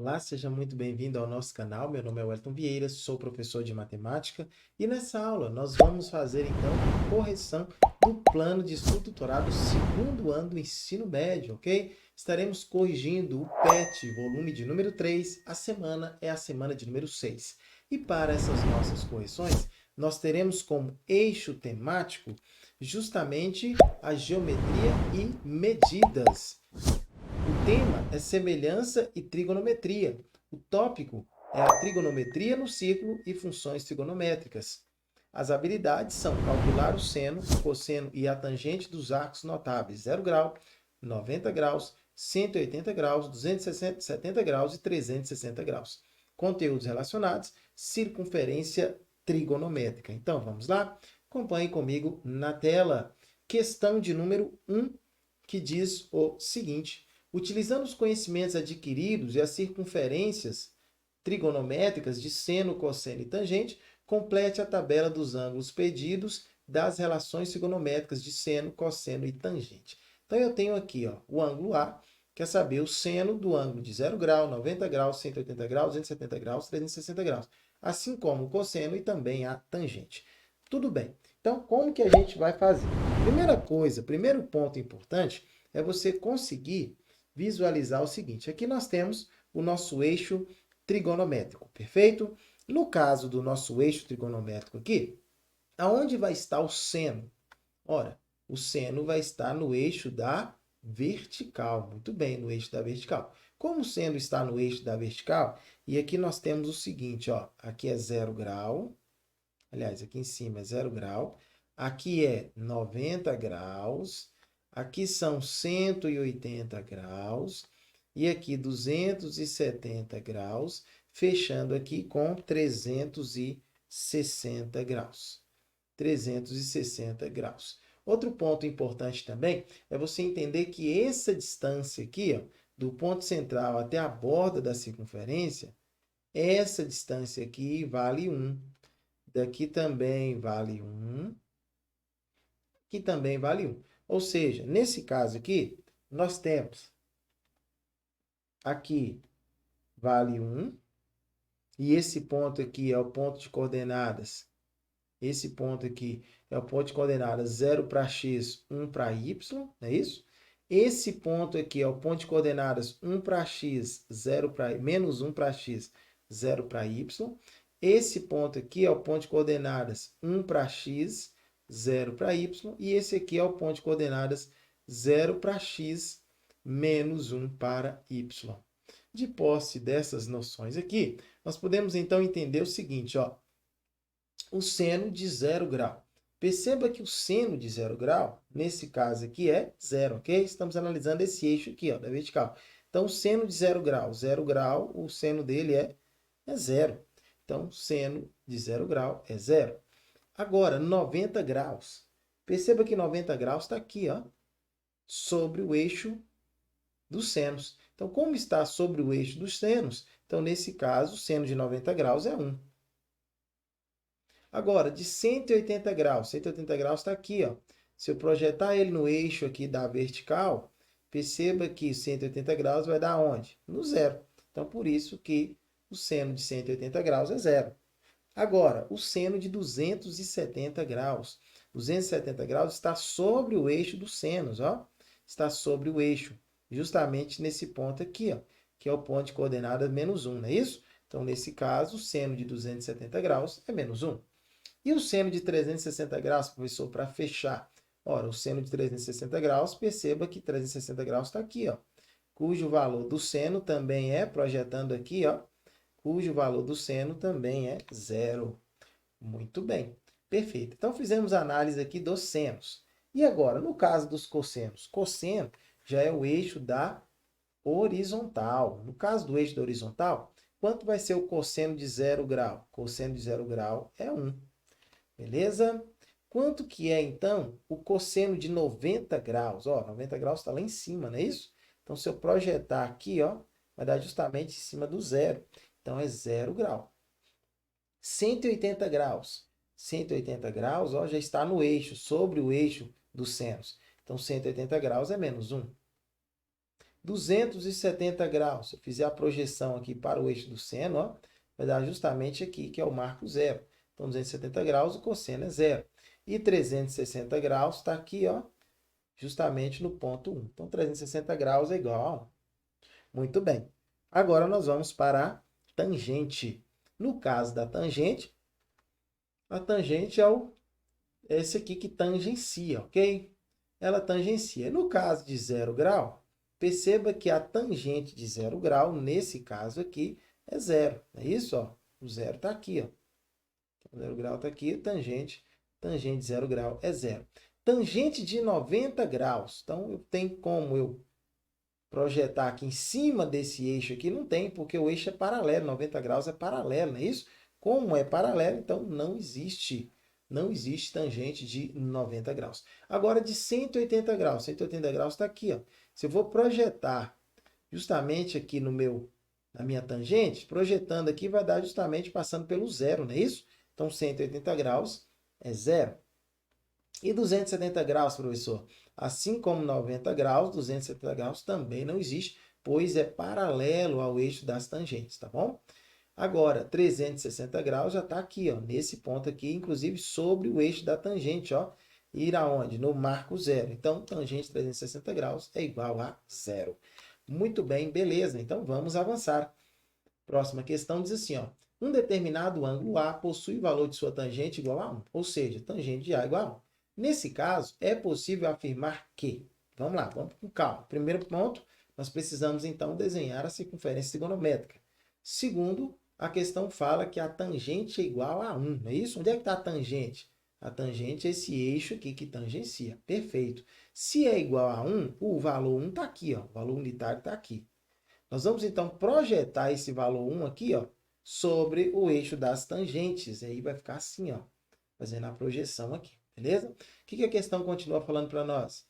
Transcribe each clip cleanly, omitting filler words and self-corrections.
Olá, seja muito bem-vindo ao nosso canal. Meu nome é Wellington Vieira, sou professor de matemática e nessa aula nós vamos fazer então a correção do plano de estudo tutorado segundo ano do ensino médio, ok? Estaremos corrigindo o PET, volume de número 3, a semana é a semana de número 6. E para essas nossas correções, nós teremos como eixo temático justamente a geometria e medidas. O tema é semelhança e trigonometria. O tópico é a trigonometria no círculo e funções trigonométricas. As habilidades são calcular o seno, o cosseno e a tangente dos arcos notáveis 0 grau, 90 graus, 180 graus, 270 graus e 360 graus. Conteúdos relacionados, circunferência trigonométrica. Então, vamos lá? Acompanhe comigo na tela. Questão de número 1, que diz o seguinte: utilizando os conhecimentos adquiridos e as circunferências trigonométricas de seno, cosseno e tangente, complete a tabela dos ângulos pedidos das relações trigonométricas de seno, cosseno e tangente. Então, eu tenho aqui o ângulo A, quer saber o seno do ângulo de 0 grau, 90 graus, 180 graus, 270 graus, 360 graus, assim como o cosseno e também a tangente. Tudo bem. Então, como que a gente vai fazer? Primeira coisa, primeiro ponto importante é você conseguir visualizar o seguinte. Aqui nós temos o nosso eixo trigonométrico, perfeito? No caso do nosso eixo trigonométrico aqui, aonde vai estar o seno? Ora, o seno vai estar no eixo da vertical. Muito bem, no eixo da vertical. Como o seno está no eixo da vertical, e aqui nós temos o seguinte, ó, aqui é 0 grau, aliás, aqui em cima é 0 grau, aqui é 90 graus, aqui são 180 graus e aqui 270 graus, fechando aqui com 360 graus. 360 graus. Outro ponto importante também é você entender que essa distância aqui, ó, do ponto central até a borda da circunferência, essa distância aqui vale 1. Daqui também vale 1. Aqui também vale 1. Ou seja, nesse caso aqui, nós temos aqui vale 1. E esse ponto aqui é o ponto de coordenadas. Esse ponto aqui é o ponto de coordenadas 0 para x, 1 para y, não é isso? Esse ponto aqui é o ponto de coordenadas 1 para x, 0 para menos 1 para x, 0 para y. Esse ponto aqui é o ponto de coordenadas 1 para x, 0 para y. E esse aqui é o ponto de coordenadas 0 para x, menos 1 para y. De posse dessas noções aqui, nós podemos então entender o seguinte, ó, o seno de 0 grau. Perceba que o seno de 0 grau, nesse caso aqui, é 0, ok? Estamos analisando esse eixo aqui, ó, da vertical. Então, o seno de 0 grau, o seno dele é 0. Então, seno de 0 grau é 0. Agora, 90 graus. Perceba que 90 graus está aqui, ó, sobre o eixo dos senos. Então, como está sobre o eixo dos senos, então, nesse caso, o seno de 90 graus é 1. Agora, de 180 graus está aqui, ó. Se eu projetar ele no eixo aqui da vertical, perceba que 180 graus vai dar onde? No zero. Então, por isso que o seno de 180 graus é zero. Agora, o seno de 270 graus. 270 graus está sobre o eixo dos senos, ó. Está sobre o eixo, justamente nesse ponto aqui, ó, que é o ponto de coordenadas menos 1, não é isso? Então, nesse caso, o seno de 270 graus é menos 1. E o seno de 360 graus, professor, para fechar? Ora, o seno de 360 graus, perceba que 360 graus está aqui, ó, cujo valor do seno também é, projetando aqui, ó, cujo valor do seno também é zero. Muito bem, perfeito. Então, fizemos a análise aqui dos senos. E agora, no caso dos cossenos? Cosseno já é o eixo da horizontal. No caso do eixo da horizontal, quanto vai ser o cosseno de 0 grau? Cosseno de 0 grau é 1. Beleza? Quanto que é, então, o cosseno de 90 graus? Ó, 90 graus está lá em cima, não é isso? Então, se eu projetar aqui, ó, vai dar justamente em cima do zero. Então, é 0 grau. 180 graus. 180 graus, ó, já está no eixo, sobre o eixo dos senos. Então, 180 graus é menos 1. 270 graus, se eu fizer a projeção aqui para o eixo do seno, ó, vai dar justamente aqui, que é o marco zero. Então, 270 graus, o cosseno é zero. E 360 graus está aqui, ó, justamente no ponto 1. Então, 360 graus é igual a 1. Muito bem. Agora, nós vamos para a tangente. No caso da tangente, a tangente é esse aqui que tangencia, ok? Ela tangencia. No caso de 0 grau, perceba que a tangente de 0 grau, nesse caso aqui, é zero. É isso? Ó. O zero está aqui. Ó. O 0 grau está aqui, tangente de 0 grau é zero. Tangente de 90 graus. Então, eu tenho como eu projetar aqui em cima desse eixo aqui? Não tem, porque o eixo é paralelo, 90 graus é paralelo, não é isso? Como é paralelo, então não existe tangente de 90 graus. Agora, de 180 graus. 180 graus está aqui, ó. Se eu vou projetar justamente aqui na minha tangente, projetando aqui vai dar justamente passando pelo zero, não é isso? Então, 180 graus é zero. E 270 graus, professor? Assim como 90 graus, 270 graus também não existe, pois é paralelo ao eixo das tangentes, tá bom? Agora, 360 graus já está aqui, ó, nesse ponto aqui, inclusive sobre o eixo da tangente, ó, ir aonde? No marco zero. Então, tangente de 360 graus é igual a zero. Muito bem, beleza. Então, vamos avançar. Próxima questão diz assim, ó, um determinado ângulo A possui valor de sua tangente igual a 1, ou seja, tangente de A igual a 1. Nesse caso, é possível afirmar que, vamos lá, vamos com calma. Primeiro ponto, nós precisamos então desenhar a circunferência trigonométrica. Segundo, a questão fala que a tangente é igual a 1, não é isso? Onde é que está a tangente? A tangente é esse eixo aqui que tangencia. Perfeito. Se é igual a 1, o valor 1 está aqui, ó, o valor unitário está aqui. Nós vamos então projetar esse valor 1 aqui, ó, sobre o eixo das tangentes. E aí vai ficar assim, ó, fazendo a projeção aqui. Beleza? O que a questão continua falando para nós?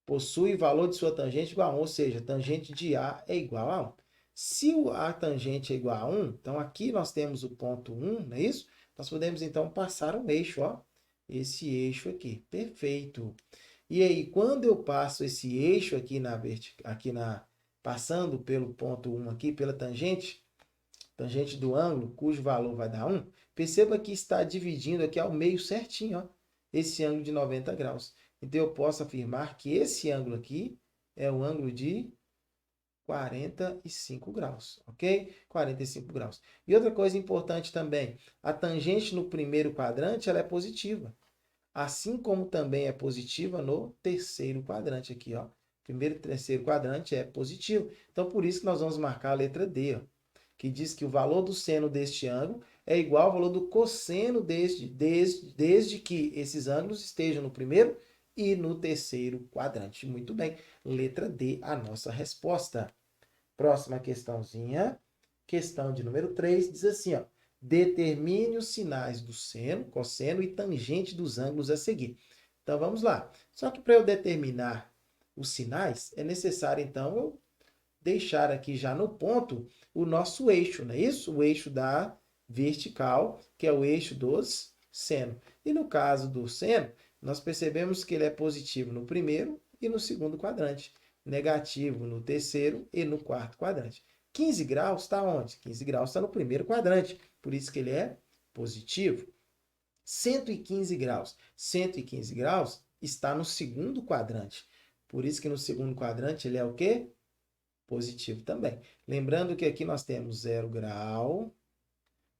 Possui valor de sua tangente igual a 1, ou seja, tangente de A é igual a 1. Se a tangente é igual a 1, então aqui nós temos o ponto 1, não é isso? Nós podemos então passar um eixo, ó, esse eixo aqui. Perfeito. E aí, quando eu passo esse eixo aqui passando pelo ponto 1 aqui, pela tangente do ângulo, cujo valor vai dar 1, perceba que está dividindo aqui ao meio certinho, ó, esse ângulo de 90 graus. Então, eu posso afirmar que esse ângulo aqui é o ângulo de 45 graus, ok? 45 graus. E outra coisa importante também, a tangente no primeiro quadrante, ela é positiva. Assim como também é positiva no terceiro quadrante aqui, ó. Primeiro e terceiro quadrante é positivo. Então, por isso que nós vamos marcar a letra D, ó, que diz que o valor do seno deste ângulo é igual ao valor do cosseno desde que esses ângulos estejam no primeiro e no terceiro quadrante. Muito bem. Letra D, a nossa resposta. Próxima questãozinha. Questão de número 3, diz assim, ó. Determine os sinais do seno, cosseno e tangente dos ângulos a seguir. Então, vamos lá. Só que para eu determinar os sinais, é necessário, então, eu deixar aqui já no ponto o nosso eixo, não é isso? O eixo da vertical, que é o eixo dos seno. E no caso do seno, nós percebemos que ele é positivo no primeiro e no segundo quadrante, negativo no terceiro e no quarto quadrante. 15 graus está onde? 15 graus está no primeiro quadrante, por isso que ele é positivo. 115 graus. 115 graus está no segundo quadrante, por isso que no segundo quadrante ele é o quê? Positivo também. Lembrando que aqui nós temos 0 grau,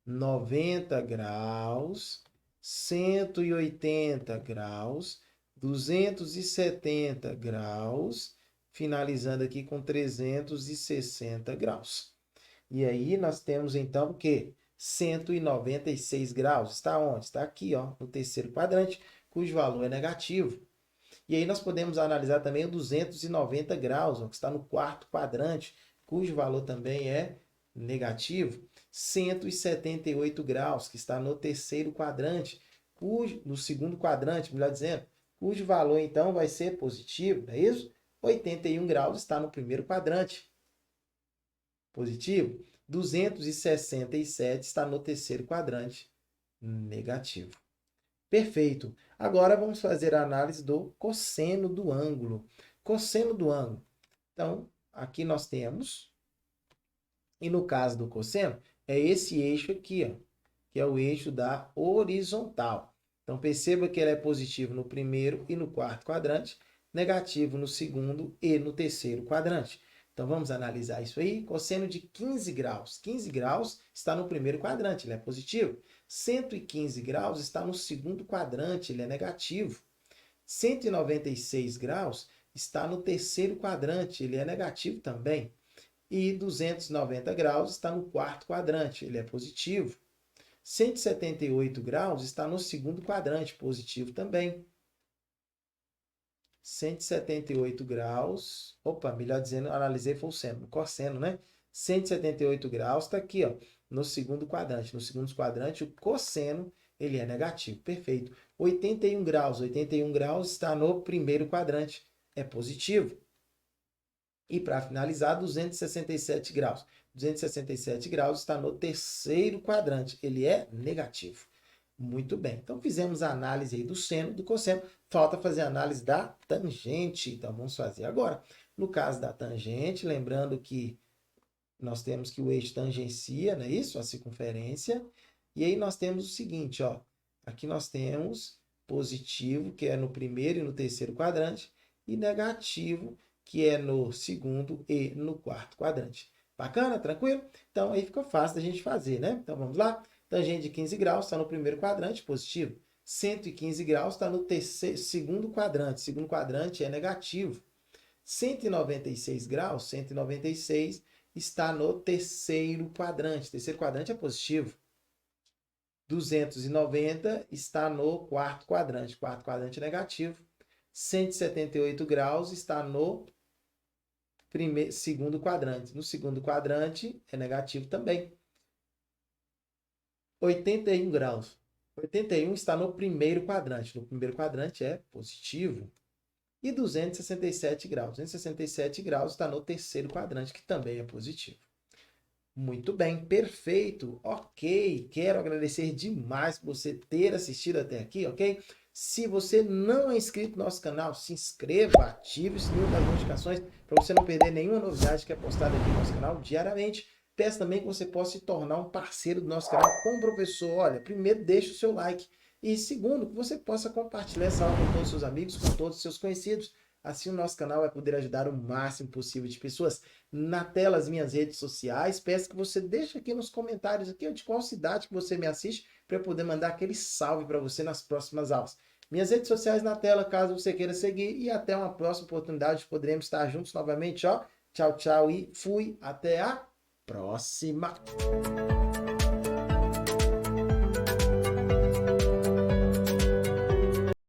90 graus, 180 graus, 270 graus, finalizando aqui com 360 graus. E aí nós temos então o quê? 196 graus. Está onde? Está aqui, ó, no terceiro quadrante, cujo valor é negativo. E aí nós podemos analisar também o 290 graus, ó, que está no quarto quadrante, cujo valor também é negativo. 178 graus, que está no terceiro quadrante, no segundo quadrante, melhor dizendo, cujo valor então vai ser positivo, não é isso? 81 graus está no primeiro quadrante, positivo. 267 está no terceiro quadrante, negativo. Perfeito. Agora vamos fazer a análise do cosseno do ângulo. Cosseno do ângulo. Então, aqui nós temos, e no caso do cosseno, é esse eixo aqui, ó, que é o eixo da horizontal. Então, perceba que ele é positivo no primeiro e no quarto quadrante, negativo no segundo e no terceiro quadrante. Então, vamos analisar isso aí. Cosseno de 15 graus. 15 graus está no primeiro quadrante, ele é positivo. 115 graus está no segundo quadrante, ele é negativo. 196 graus está no terceiro quadrante, ele é negativo também. E 290 graus está no quarto quadrante, ele é positivo. 178 graus está no segundo quadrante, positivo também. 178 graus, melhor dizendo, analisei foi o seno, o cosseno, né? 178 graus está aqui, ó, no segundo quadrante. No segundo quadrante, o cosseno, ele é negativo, perfeito. 81 graus está no primeiro quadrante, é positivo. E para finalizar, 267 graus. 267 graus está no terceiro quadrante, ele é negativo. Muito bem, então fizemos a análise aí do seno, do cosseno, falta fazer a análise da tangente, então vamos fazer agora. No caso da tangente, lembrando que nós temos que o eixo tangencia, não é isso? A circunferência, e aí nós temos o seguinte, ó, aqui nós temos positivo, que é no primeiro e no terceiro quadrante, e negativo, que é no segundo e no quarto quadrante. Bacana? Tranquilo? Então aí fica fácil da gente fazer, né? Então vamos lá? Tangente de 15 graus está no primeiro quadrante, positivo. 115 graus está no segundo quadrante. Segundo quadrante é negativo. 196 graus, 196 está no terceiro quadrante. Terceiro quadrante é positivo. 290 está no quarto quadrante. Quarto quadrante é negativo. 178 graus está no segundo quadrante. No segundo quadrante é negativo também. 81 graus. 81 está no primeiro quadrante. No primeiro quadrante é positivo. E 267 graus. 267 graus está no terceiro quadrante, que também é positivo. Muito bem, perfeito. Ok, quero agradecer demais por você ter assistido até aqui, ok? Se você não é inscrito no nosso canal, se inscreva, ative o sininho das notificações para você não perder nenhuma novidade que é postada aqui no nosso canal diariamente. Peço também que você possa se tornar um parceiro do nosso canal como professor. Olha, primeiro, deixe o seu like. E segundo, que você possa compartilhar essa aula com todos os seus amigos, com todos os seus conhecidos. Assim o nosso canal vai poder ajudar o máximo possível de pessoas. Na tela, as minhas redes sociais. Peço que você deixe aqui nos comentários aqui de qual cidade que você me assiste para eu poder mandar aquele salve para você nas próximas aulas. Minhas redes sociais na tela, caso você queira seguir. E até uma próxima oportunidade. Poderemos estar juntos novamente. Ó. Tchau, tchau e fui. Até a próxima!